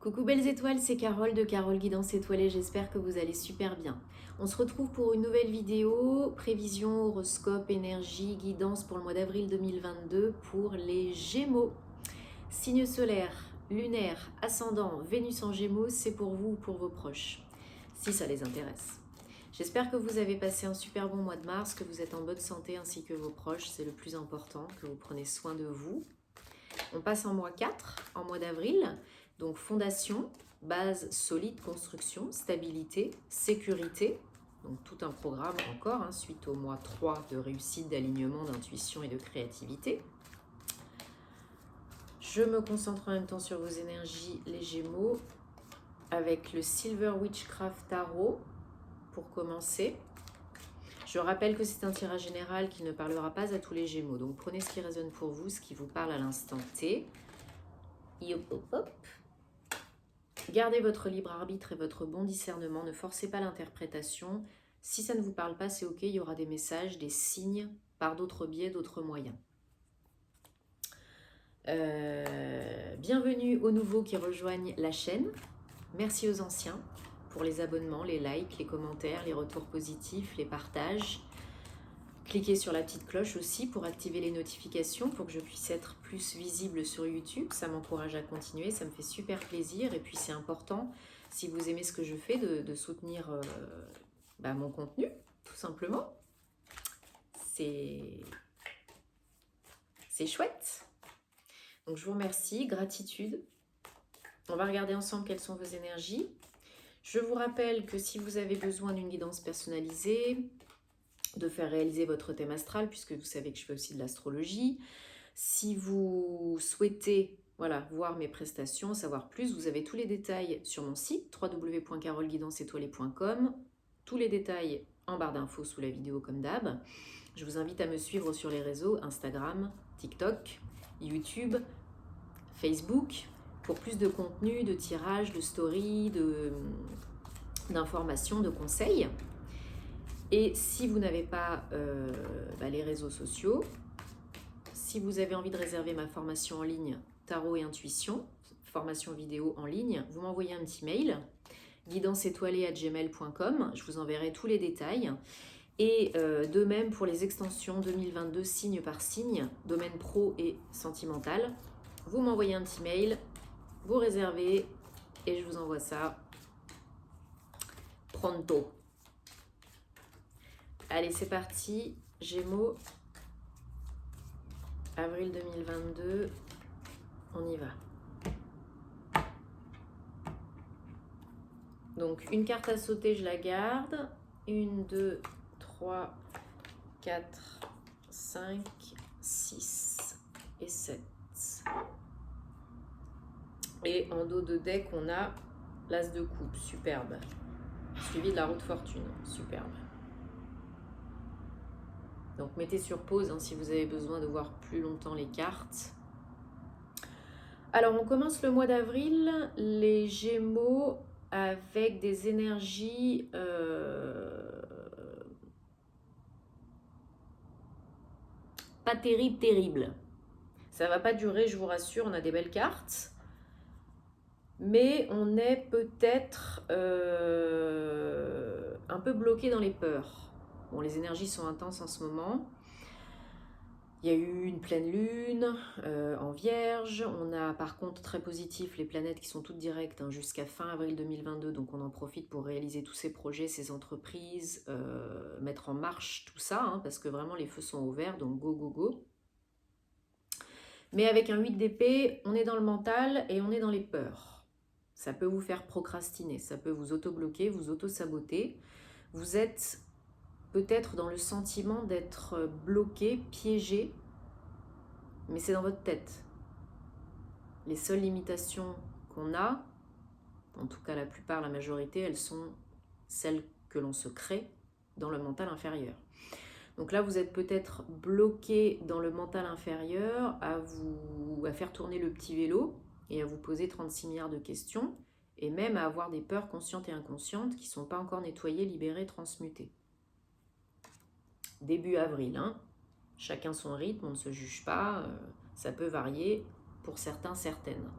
Coucou belles étoiles, c'est Carole de Carole Guidance Étoilée, j'espère que vous allez super bien. On se retrouve pour une nouvelle vidéo, prévision, horoscope, énergie, guidance pour le mois d'avril 2022 pour les Gémeaux. Signe solaire, lunaire, ascendant, Vénus en Gémeaux, c'est pour vous ou pour vos proches, si ça les intéresse. J'espère que vous avez passé un super bon mois de mars, que vous êtes en bonne santé ainsi que vos proches, c'est le plus important, que vous prenez soin de vous. On passe en mois 4, en mois d'avril. Donc fondation, base solide, construction, stabilité, sécurité. Donc tout un programme encore, suite au mois 3 de réussite, d'alignement, d'intuition et de créativité. Je me concentre en même temps sur vos énergies, les Gémeaux, avec le Silver Witchcraft Tarot pour commencer. Je rappelle que c'est un tirage général qui ne parlera pas à tous les Gémeaux. Donc prenez ce qui résonne pour vous, ce qui vous parle à l'instant T. Hop, hop, hop. Gardez votre libre arbitre et votre bon discernement, ne forcez pas l'interprétation. Si ça ne vous parle pas, c'est ok, il y aura des messages, des signes par d'autres biais, d'autres moyens. Bienvenue aux nouveaux qui rejoignent la chaîne. Merci aux anciens pour les abonnements, les likes, les commentaires, les retours positifs, les partages. Cliquez sur la petite cloche aussi pour activer les notifications pour que je puisse être plus visible sur YouTube. Ça m'encourage à continuer, ça me fait super plaisir. Et puis c'est important, si vous aimez ce que je fais, de soutenir mon contenu, tout simplement. C'est chouette. Donc je vous remercie, gratitude. On va regarder ensemble quelles sont vos énergies. Je vous rappelle que si vous avez besoin d'une guidance personnalisée, de faire réaliser votre thème astral, puisque vous savez que je fais aussi de l'astrologie. Si vous souhaitez voir mes prestations, savoir plus, vous avez tous les détails sur mon site www.caroleguidanceétoilée.com, tous les détails en barre d'infos sous la vidéo comme d'hab. Je vous invite à me suivre sur les réseaux Instagram, TikTok, YouTube, Facebook, pour plus de contenu, de tirages, de stories, d'informations, de conseils. Et si vous n'avez pas les réseaux sociaux, si vous avez envie de réserver ma formation en ligne Tarot et Intuition, formation vidéo en ligne, vous m'envoyez un petit mail, guidanceétoilée@gmail.com, je vous enverrai tous les détails. Et de même pour les extensions 2022, signe par signe, domaine pro et sentimental, vous m'envoyez un petit mail, vous réservez et je vous envoie ça pronto. Allez, c'est parti, Gémeaux, avril 2022, on y va. Donc, une carte à sauter, je la garde. 1, 2, 3, 4, 5, 6 et 7. Et en dos de deck, on a l'As de coupe, superbe. Suivi de la roue de fortune, superbe. Donc mettez sur pause si vous avez besoin de voir plus longtemps les cartes. Alors on commence le mois d'avril, les Gémeaux avec des énergies pas terribles. Ça va pas durer, je vous rassure, on a des belles cartes. Mais on est peut-être un peu bloqué dans les peurs. Bon, les énergies sont intenses en ce moment. Il y a eu une pleine lune en Vierge. On a par contre très positif les planètes qui sont toutes directes jusqu'à fin avril 2022. Donc on en profite pour réaliser tous ces projets, ces entreprises, mettre en marche tout ça, parce que vraiment les feux sont au vert, donc go, go, go. Mais avec un 8 d'épée, on est dans le mental et on est dans les peurs. Ça peut vous faire procrastiner, ça peut vous auto-bloquer, vous auto-saboter. Vous êtes peut-être dans le sentiment d'être bloqué, piégé, mais c'est dans votre tête. Les seules limitations qu'on a, en tout cas la plupart, la majorité, elles sont celles que l'on se crée dans le mental inférieur. Donc là, vous êtes peut-être bloqué dans le mental inférieur à faire tourner le petit vélo et à vous poser 36 milliards de questions et même à avoir des peurs conscientes et inconscientes qui ne sont pas encore nettoyées, libérées, transmutées. Début avril, chacun son rythme, on ne se juge pas, ça peut varier pour certains, certaines.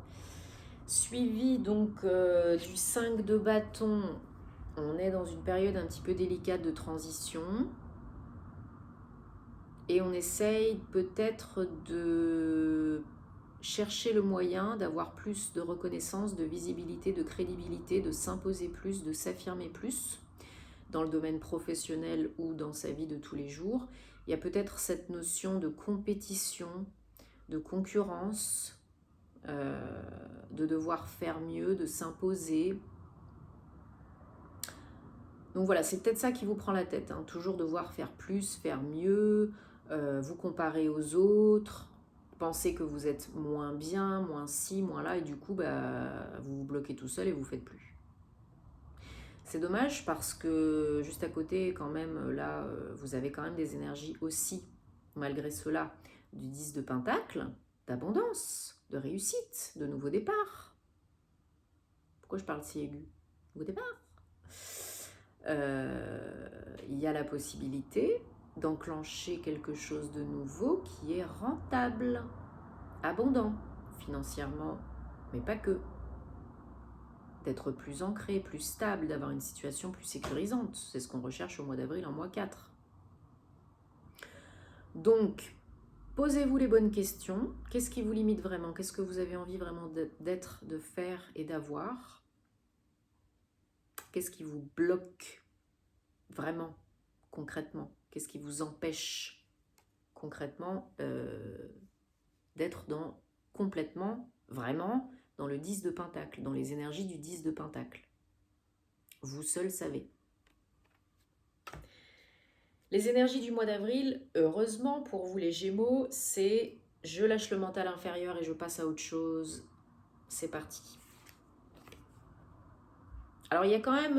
Suivi donc du 5 de bâton, on est dans une période un petit peu délicate de transition. Et on essaye peut-être de chercher le moyen d'avoir plus de reconnaissance, de visibilité, de crédibilité, de s'imposer plus, de s'affirmer plus dans le domaine professionnel ou dans sa vie de tous les jours. Il y a peut-être cette notion de compétition, de concurrence, de devoir faire mieux, de s'imposer. Donc voilà, c'est peut-être ça qui vous prend la tête, hein. Toujours devoir faire plus, faire mieux, vous comparer aux autres, penser que vous êtes moins bien, moins ci, moins là, et du coup, vous vous bloquez tout seul et vous ne faites plus. C'est dommage parce que juste à côté, quand même, là, vous avez quand même des énergies aussi, malgré cela, du 10 de Pentacle, d'abondance, de réussite, de nouveau départ. Pourquoi je parle si aigu? Nouveau départ. Il y a la possibilité d'enclencher quelque chose de nouveau qui est rentable, abondant financièrement, mais pas que. D'être plus ancré, plus stable, d'avoir une situation plus sécurisante. C'est ce qu'on recherche au mois d'avril, en mois 4. Donc, posez-vous les bonnes questions. Qu'est-ce qui vous limite vraiment? Qu'est-ce que vous avez envie vraiment d'être, de faire et d'avoir? Qu'est-ce qui vous bloque vraiment, concrètement? Qu'est-ce qui vous empêche concrètement d'être complètement, vraiment, dans le 10 de Pentacle, dans les énergies du 10 de Pentacle? Vous seul savez. Les énergies du mois d'avril, heureusement pour vous les Gémeaux, c'est je lâche le mental inférieur et je passe à autre chose. C'est parti. Alors, il y a quand même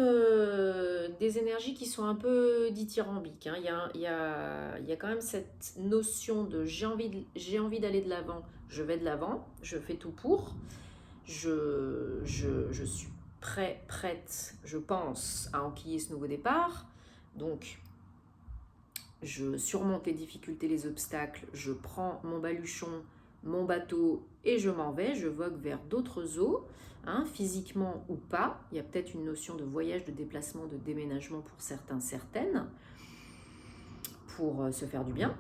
des énergies qui sont un peu dithyrambiques, hein. Il y a quand même cette notion de j'ai envie d'aller de l'avant, je vais de l'avant, je fais tout pour, je suis prête, je pense, à enquiller ce nouveau départ. Donc, je surmonte les difficultés, les obstacles, je prends mon baluchon, mon bateau et je m'en vais, je vogue vers d'autres eaux, hein, physiquement ou pas. Il y a peut-être une notion de voyage, de déplacement, de déménagement pour certains, certaines, pour se faire du bien.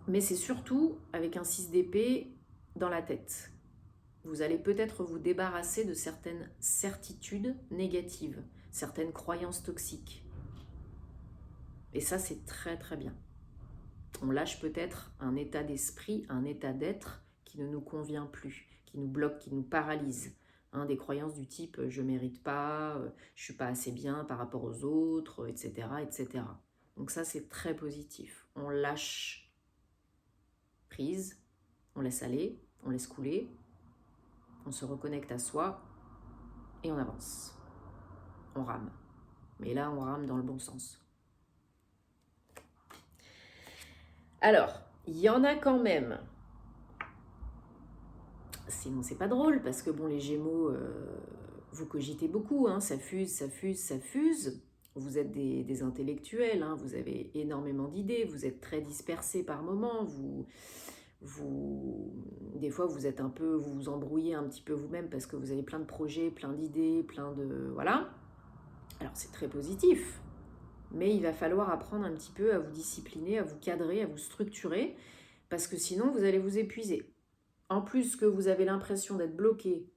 Mais c'est surtout avec un 6 d'épée dans la tête. Vous allez peut-être vous débarrasser de certaines certitudes négatives, certaines croyances toxiques. Et ça, c'est très très bien. On lâche peut-être un état d'esprit, un état d'être qui ne nous convient plus, qui nous bloque, qui nous paralyse. Hein, des croyances du type « je ne mérite pas »,« je ne suis pas assez bien par rapport aux autres », etc., etc. Donc ça, c'est très positif. On lâche prise, on laisse aller, on laisse couler, on se reconnecte à soi et on avance. On rame. Mais là, on rame dans le bon sens. Alors, il y en a quand même. Sinon, c'est pas drôle parce que bon, les Gémeaux, vous cogitez beaucoup, hein, ça fuse, ça fuse, ça fuse. Vous êtes des intellectuels, hein, vous avez énormément d'idées, vous êtes très dispersés par moments, des fois vous êtes vous vous embrouillez un petit peu vous-même parce que vous avez plein de projets, plein d'idées, plein de... Voilà. Alors c'est très positif, mais il va falloir apprendre un petit peu à vous discipliner, à vous cadrer, à vous structurer, parce que sinon vous allez vous épuiser. En plus que vous avez l'impression d'être bloqué,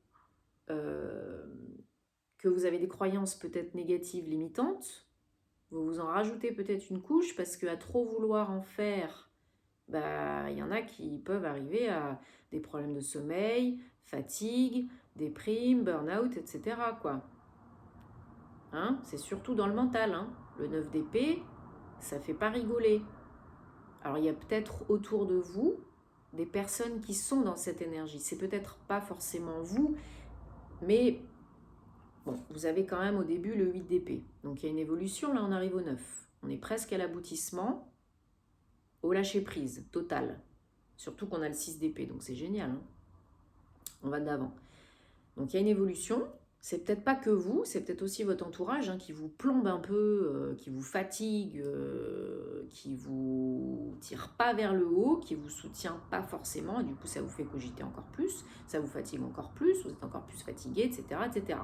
que vous avez des croyances peut-être négatives, limitantes, vous vous en rajoutez peut-être une couche, parce qu'à trop vouloir en faire, il y en a qui peuvent arriver à des problèmes de sommeil, fatigue, déprime, burn-out, etc. quoi. Hein, c'est surtout dans le mental. Hein. Le 9 d'épée, ça fait pas rigoler. Alors il y a peut-être autour de vous des personnes qui sont dans cette énergie. C'est peut-être pas forcément vous, mais bon, vous avez quand même au début le 8 d'épée. Donc il y a une évolution, là on arrive au 9. On est presque à l'aboutissement, au lâcher-prise total. Surtout qu'on a le 6 d'épée, donc c'est génial. Hein. On va de l'avant. Donc il y a une évolution, C'est peut-être pas que vous, c'est peut-être aussi votre entourage qui vous plombe un peu, qui vous fatigue, qui vous tire pas vers le haut, qui vous soutient pas forcément, et du coup ça vous fait cogiter encore plus, ça vous fatigue encore plus, vous êtes encore plus fatigué, etc., etc.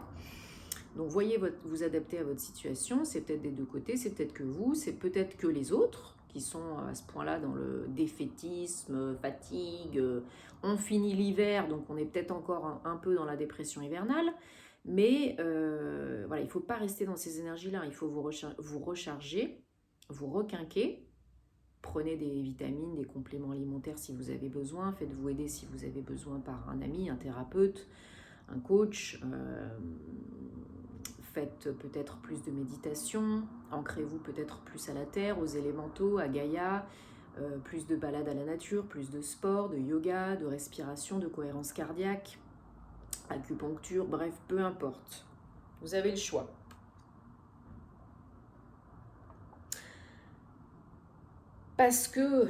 Donc voyez vous adapter à votre situation, c'est peut-être des deux côtés, c'est peut-être que vous, c'est peut-être que les autres qui sont à ce point-là dans le défaitisme, fatigue, on finit l'hiver, donc on est peut-être encore un peu dans la dépression hivernale, mais voilà, il ne faut pas rester dans ces énergies-là, il faut vous recharger, vous requinquer, prenez des vitamines, des compléments alimentaires si vous avez besoin, faites-vous aider si vous avez besoin par un ami, un thérapeute, un coach, faites peut-être plus de méditation, ancrez-vous peut-être plus à la terre, aux élémentaux, à Gaïa, plus de balades à la nature, plus de sport, de yoga, de respiration, de cohérence cardiaque, acupuncture, bref, peu importe. Vous avez le choix. Parce que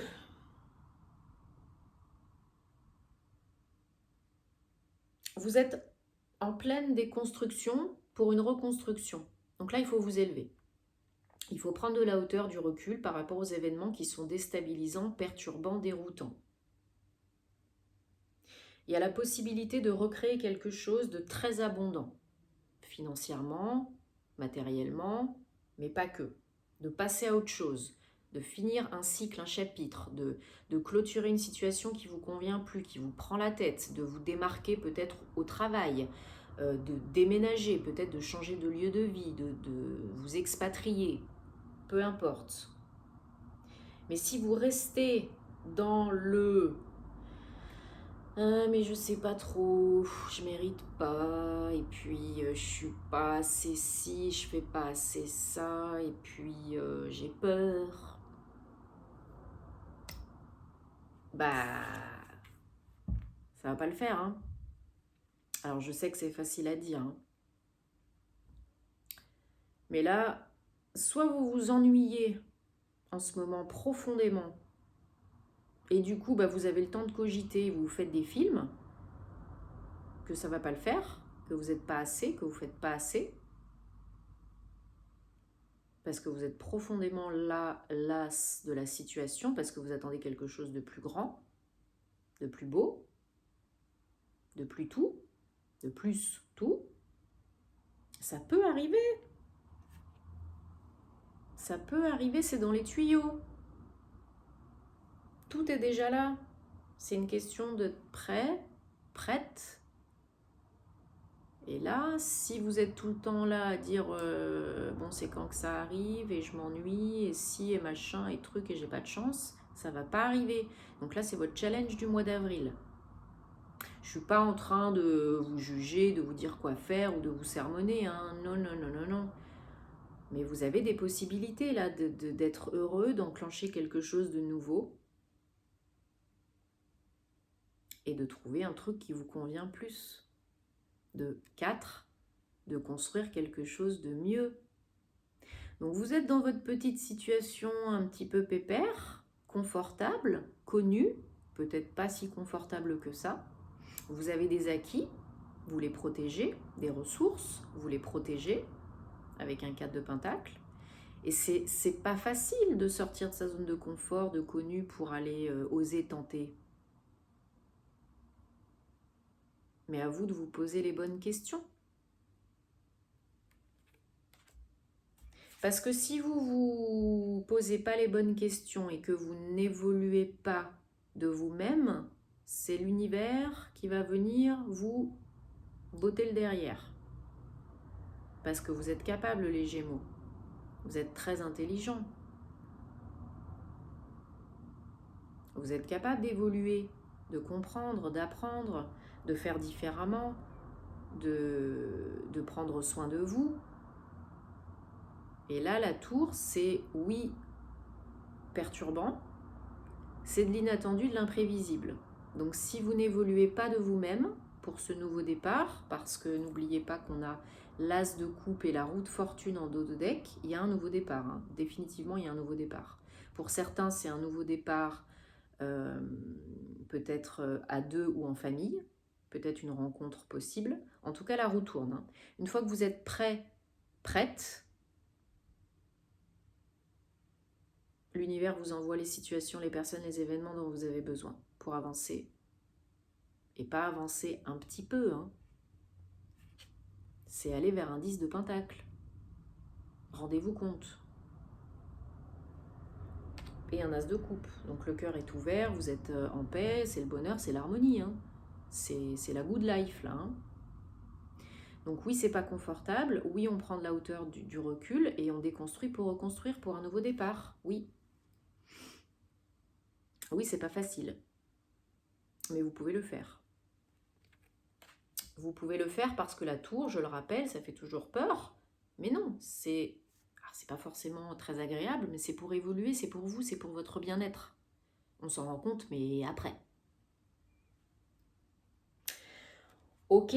vous êtes en pleine déconstruction pour une reconstruction. Donc là, il faut vous élever. Il faut prendre de la hauteur, du recul par rapport aux événements qui sont déstabilisants, perturbants, déroutants. Il y a la possibilité de recréer quelque chose de très abondant, financièrement, matériellement, mais pas que. De passer à autre chose, de finir un cycle, un chapitre, de clôturer une situation qui vous convient plus, qui vous prend la tête, de vous démarquer peut-être au travail, de déménager, peut-être de changer de lieu de vie, de vous expatrier, peu importe. Mais si vous restez dans le mais je sais pas trop, je mérite pas, et puis je suis pas assez ci, je fais pas assez ça, et puis j'ai peur. Bah, ça va pas le faire, hein. Alors je sais que c'est facile à dire, hein. Mais là, soit vous vous ennuyez en ce moment profondément, et du coup, bah, vous avez le temps de cogiter, vous faites des films, que ça va pas le faire, que vous n'êtes pas assez, que vous faites pas assez, parce que vous êtes profondément las de la situation, parce que vous attendez quelque chose de plus grand, de plus beau, de plus tout, de plus tout. Ça peut arriver. Ça peut arriver, c'est dans les tuyaux. Tout est déjà là. C'est une question d'être prêt, prête. Et là, si vous êtes tout le temps là à dire bon, c'est quand que ça arrive et je m'ennuie et si et machin et truc et j'ai pas de chance, ça va pas arriver. Donc là, c'est votre challenge du mois d'avril. Je suis pas en train de vous juger, de vous dire quoi faire ou de vous sermonner, hein. Non, non, non, non, non. Mais vous avez des possibilités là d'être heureux, d'enclencher quelque chose de nouveau et de trouver un truc qui vous convient plus. De 4, de construire quelque chose de mieux. Donc vous êtes dans votre petite situation un petit peu pépère, confortable, connue, peut-être pas si confortable que ça. Vous avez des acquis, vous les protégez, des ressources, vous les protégez avec un 4 de pentacle. Et c'est pas facile de sortir de sa zone de confort, de connu pour aller oser tenter. Mais à vous de vous poser les bonnes questions. Parce que si vous ne vous posez pas les bonnes questions et que vous n'évoluez pas de vous-même, c'est l'univers qui va venir vous botter le derrière. Parce que vous êtes capable, les Gémeaux. Vous êtes très intelligent. Vous êtes capable d'évoluer, de comprendre, d'apprendre, de faire différemment, de prendre soin de vous. Et là, la tour, c'est, oui, perturbant, c'est de l'inattendu, de l'imprévisible. Donc si vous n'évoluez pas de vous-même pour ce nouveau départ, parce que n'oubliez pas qu'on a l'as de coupe et la roue de fortune en dos de deck, il y a un nouveau départ, hein. Définitivement il y a un nouveau départ. Pour certains c'est un nouveau départ peut-être à deux ou en famille, peut-être une rencontre possible. En tout cas, la roue tourne. Hein. Une fois que vous êtes prêt, prête, l'univers vous envoie les situations, les personnes, les événements dont vous avez besoin pour avancer. Et pas avancer un petit peu, hein. C'est aller vers un 10 de pentacle. Rendez-vous compte. Et un as de coupe. Donc le cœur est ouvert, vous êtes en paix, c'est le bonheur, c'est l'harmonie. Hein. C'est la good life là. Hein. Donc oui, c'est pas confortable. Oui, on prend de la hauteur, du recul et on déconstruit pour reconstruire pour un nouveau départ. Oui. Oui, c'est pas facile. Mais vous pouvez le faire. Vous pouvez le faire parce que la tour, je le rappelle, ça fait toujours peur. Mais non, c'est pas forcément très agréable, mais c'est pour évoluer, c'est pour vous, c'est pour votre bien-être. On s'en rend compte, mais après. Ok.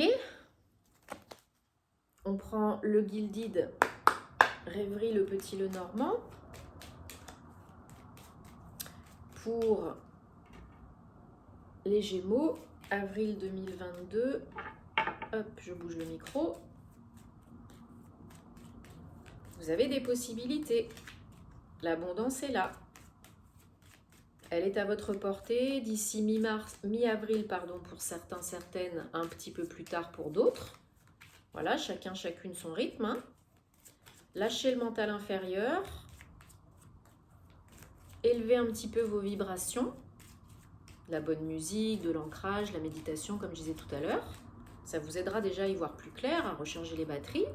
On prend le Gilded Rêverie, le petit le normand. Pour les Gémeaux, avril 2022. Hop, je bouge le micro. Vous avez des possibilités. L'abondance est là. Elle est à votre portée d'ici mi-avril, pour certains, certaines, un petit peu plus tard pour d'autres. Voilà, chacun, chacune son rythme. Hein. Lâchez le mental inférieur. Élevez un petit peu vos vibrations. La bonne musique, de l'ancrage, la méditation, comme je disais tout à l'heure. Ça vous aidera déjà à y voir plus clair, à recharger les batteries.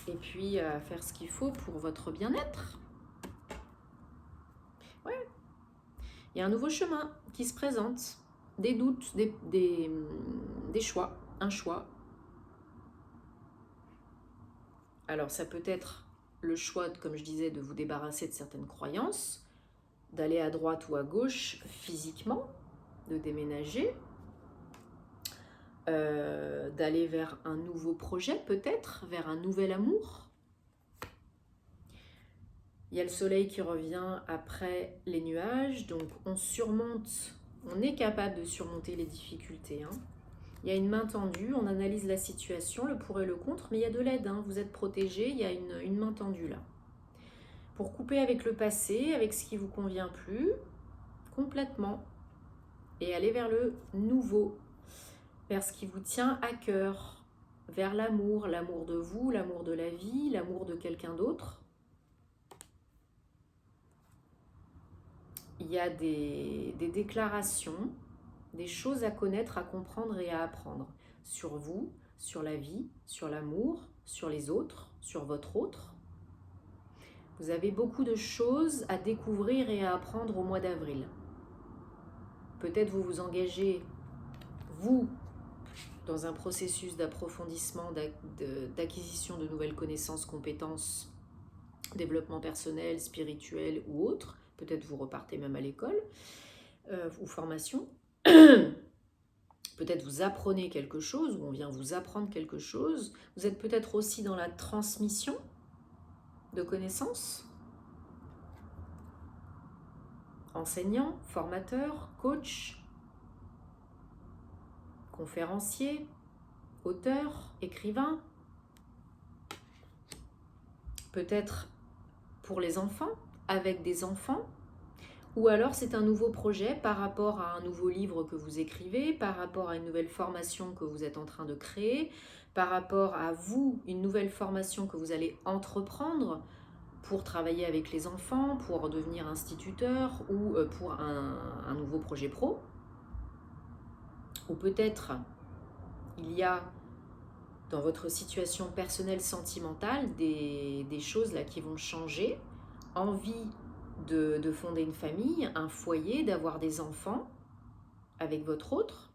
Et puis à faire ce qu'il faut pour votre bien-être. Ouais. Il y a un nouveau chemin qui se présente. Des doutes, des choix. Un choix. Alors ça peut être le choix, comme je disais, de vous débarrasser de certaines croyances, d'aller à droite ou à gauche physiquement, de déménager, d'aller vers un nouveau projet peut-être, vers un nouvel amour. Il y a le soleil qui revient après les nuages, donc on est capable de surmonter les difficultés. Hein. Il y a une main tendue, on analyse la situation, le pour et le contre, mais il y a de l'aide, hein, vous êtes protégé, il y a une main tendue là. Pour couper avec le passé, avec ce qui ne vous convient plus, complètement, et aller vers le nouveau, vers ce qui vous tient à cœur, vers l'amour de vous, l'amour de la vie, l'amour de quelqu'un d'autre. Il y a des déclarations, des choses à connaître, à comprendre et à apprendre sur vous, sur la vie, sur l'amour, sur les autres, sur votre autre. Vous avez beaucoup de choses à découvrir et à apprendre au mois d'avril. Peut-être vous vous engagez, vous, dans un processus d'approfondissement, d'acquisition de nouvelles connaissances, compétences, développement personnel, spirituel ou autre. Peut-être vous repartez même à l'école ou formation. Peut-être vous apprenez quelque chose ou on vient vous apprendre quelque chose. Vous êtes peut-être aussi dans la transmission de connaissances. Enseignant, formateur, coach, conférencier, auteur, écrivain. Peut-être pour les enfants, avec des enfants. Ou alors c'est un nouveau projet par rapport à un nouveau livre que vous écrivez, par rapport à une nouvelle formation que vous êtes en train de créer, par rapport à vous, une nouvelle formation que vous allez entreprendre pour travailler avec les enfants, pour devenir instituteur ou pour un nouveau projet pro. Ou peut-être il y a dans votre situation personnelle sentimentale des choses là qui vont changer, envie de fonder une famille, un foyer, d'avoir des enfants avec votre autre,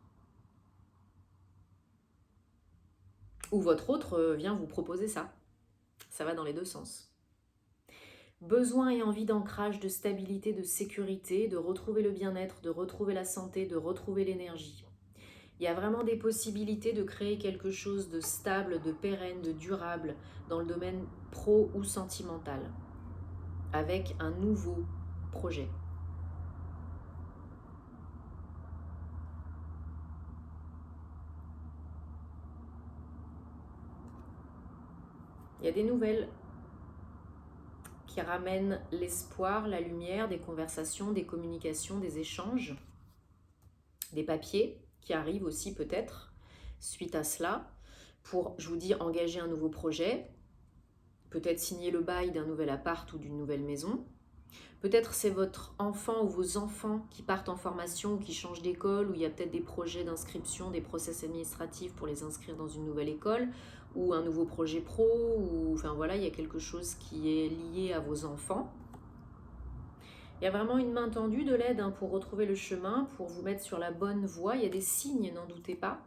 ou votre autre vient vous proposer ça. Ça va dans les deux sens. Besoin et envie d'ancrage, de stabilité, de sécurité, de retrouver le bien-être, de retrouver la santé, de retrouver l'énergie. Il y a vraiment des possibilités de créer quelque chose de stable, de pérenne, de durable dans le domaine pro ou sentimental, avec un nouveau projet. Il y a des nouvelles qui ramènent l'espoir, la lumière, des conversations, des communications, des échanges, des papiers qui arrivent aussi peut-être suite à cela pour, je vous dis, engager un nouveau projet, peut-être signer le bail d'un nouvel appart ou d'une nouvelle maison. Peut-être c'est votre enfant ou vos enfants qui partent en formation ou qui changent d'école, ou il y a peut-être des projets d'inscription, des process administratifs pour les inscrire dans une nouvelle école, ou un nouveau projet pro, ou enfin voilà, il y a quelque chose qui est lié à vos enfants. Il y a vraiment une main tendue de l'aide pour retrouver le chemin, pour vous mettre sur la bonne voie. Il y a des signes, n'en doutez pas.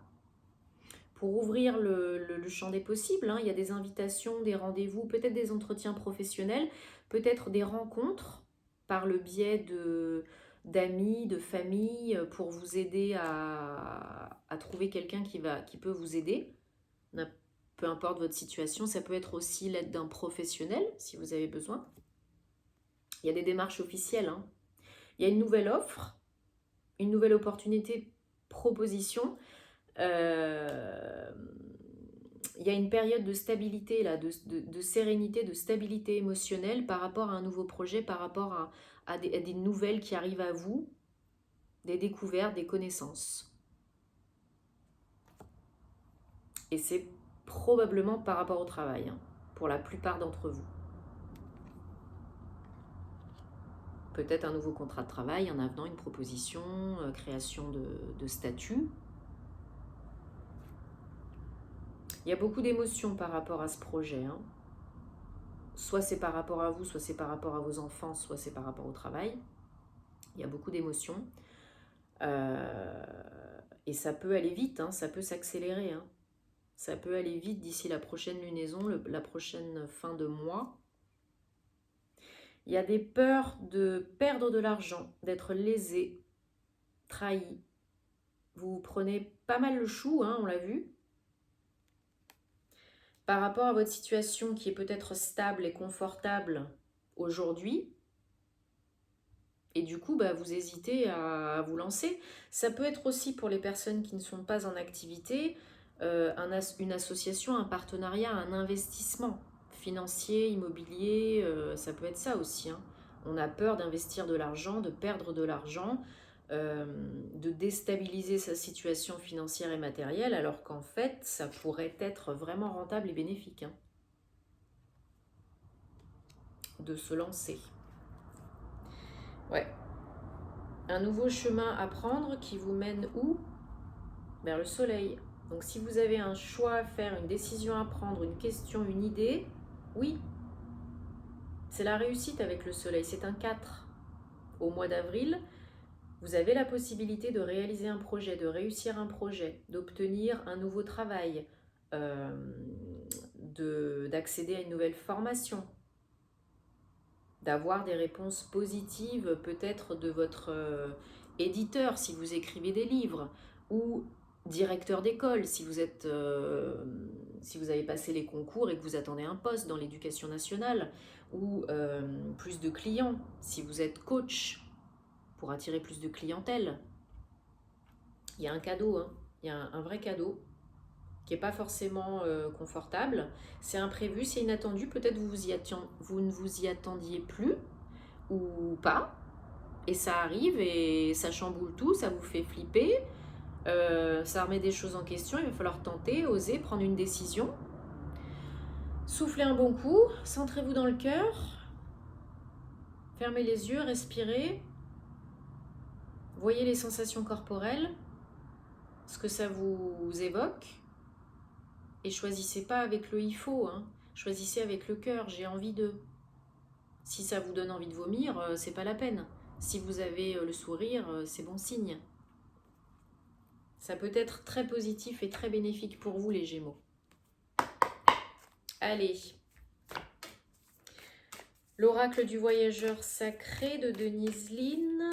Pour ouvrir le champ des possibles, il y a des invitations, des rendez-vous, peut-être des entretiens professionnels, peut-être des rencontres par le biais d'amis, de famille, pour vous aider à trouver quelqu'un qui peut vous aider. Peu importe votre situation, ça peut être aussi l'aide d'un professionnel si vous avez besoin. Il y a des démarches officielles. Il y a une nouvelle offre, une nouvelle opportunité, proposition. Il y a une période de stabilité, là, de sérénité, de stabilité émotionnelle par rapport à un nouveau projet, par rapport à des nouvelles qui arrivent à vous, des découvertes, des connaissances. Et c'est probablement par rapport au travail, pour la plupart d'entre vous. Peut-être un nouveau contrat de travail, un avenant, une proposition, création de statut. Il y a beaucoup d'émotions par rapport à ce projet. Soit c'est par rapport à vous, soit c'est par rapport à vos enfants, soit c'est par rapport au travail. Il y a beaucoup d'émotions. Et ça peut aller vite, ça peut s'accélérer. Ça peut aller vite d'ici la prochaine lunaison, la prochaine fin de mois. Il y a des peurs de perdre de l'argent, d'être lésé, trahi. Vous prenez pas mal le chou, on l'a vu. Par rapport à votre situation qui est peut-être stable et confortable aujourd'hui, et du coup, vous hésitez à vous lancer. Ça peut être aussi pour les personnes qui ne sont pas en activité, une association, un partenariat, un investissement financier, immobilier, ça peut être ça aussi. On a peur d'investir de l'argent, de perdre de l'argent, de déstabiliser sa situation financière et matérielle, alors qu'en fait, ça pourrait être vraiment rentable et bénéfique de se lancer. Ouais. Un nouveau chemin à prendre qui vous mène où? Vers le soleil. Donc si vous avez un choix à faire, une décision à prendre, une question, une idée, oui. C'est la réussite avec le soleil, c'est un 4. Au mois d'avril, vous avez la possibilité de réaliser un projet, de réussir un projet, d'obtenir un nouveau travail, d'accéder à une nouvelle formation, d'avoir des réponses positives peut-être de votre éditeur si vous écrivez des livres, ou directeur d'école si vous avez passé les concours et que vous attendez un poste dans l'éducation nationale, ou plus de clients si vous êtes coach pour attirer plus de clientèle. Il y a un cadeau, il y a un vrai cadeau qui n'est pas forcément confortable. C'est imprévu, c'est inattendu, peut-être vous ne vous y attendiez plus ou pas, et ça arrive et ça chamboule tout, ça vous fait flipper, ça remet des choses en question, il va falloir tenter, oser, prendre une décision. Soufflez un bon coup, centrez-vous dans le cœur, fermez les yeux, respirez, voyez les sensations corporelles, ce que ça vous évoque, et choisissez pas avec le il faut, choisissez avec le cœur, j'ai envie de. Si ça vous donne envie de vomir, c'est pas la peine. Si vous avez le sourire, c'est bon signe. Ça peut être très positif et très bénéfique pour vous, les Gémeaux. Allez. L'oracle du voyageur sacré de Denise Lynn.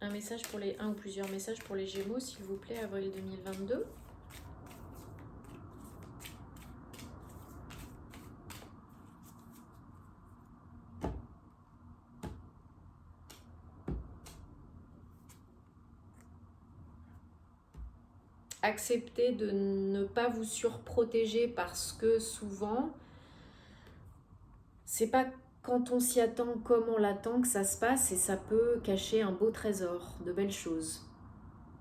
Un ou plusieurs messages pour les Gémeaux, s'il vous plaît, avril 2022. Acceptez de ne pas vous surprotéger parce que souvent, c'est pas quand on s'y attend comme on l'attend que ça se passe et ça peut cacher un beau trésor, de belles choses.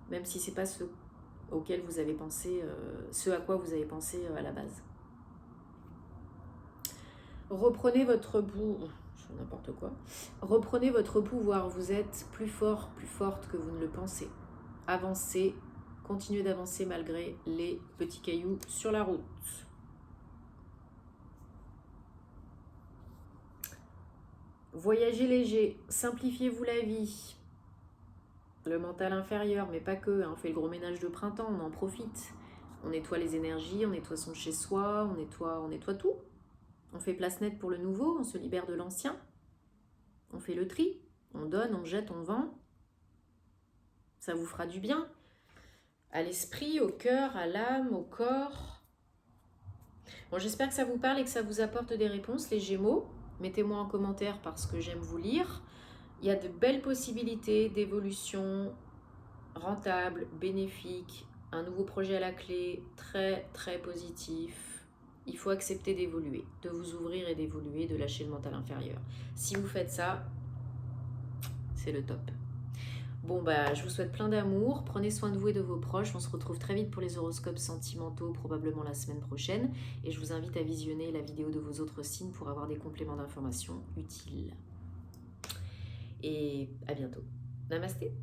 Même si c'est pas ce auquel vous avez pensé, ce à quoi vous avez pensé à la base. Reprenez votre n'importe quoi. Reprenez votre pouvoir. Vous êtes plus fort, plus forte que vous ne le pensez. Avancez, continuez d'avancer malgré les petits cailloux sur la route. Voyagez léger, simplifiez-vous la vie. Le mental inférieur, mais pas que, hein, on fait le gros ménage de printemps, on en profite. On nettoie les énergies, on nettoie son chez-soi, on nettoie tout. On fait place nette pour le nouveau, on se libère de l'ancien. On fait le tri, on donne, on jette, on vend. Ça vous fera du bien. À l'esprit, au cœur, à l'âme, au corps. Bon, j'espère que ça vous parle et que ça vous apporte des réponses, les Gémeaux. Mettez-moi en commentaire parce que j'aime vous lire. Il y a de belles possibilités d'évolution rentable, bénéfique, un nouveau projet à la clé, très très positif. Il faut accepter d'évoluer, de vous ouvrir et d'évoluer, de lâcher le mental inférieur. Si vous faites ça, c'est le top. Bon, bah, je vous souhaite plein d'amour, prenez soin de vous et de vos proches, on se retrouve très vite pour les horoscopes sentimentaux, probablement la semaine prochaine, et je vous invite à visionner la vidéo de vos autres signes pour avoir des compléments d'informations utiles. Et à bientôt. Namasté.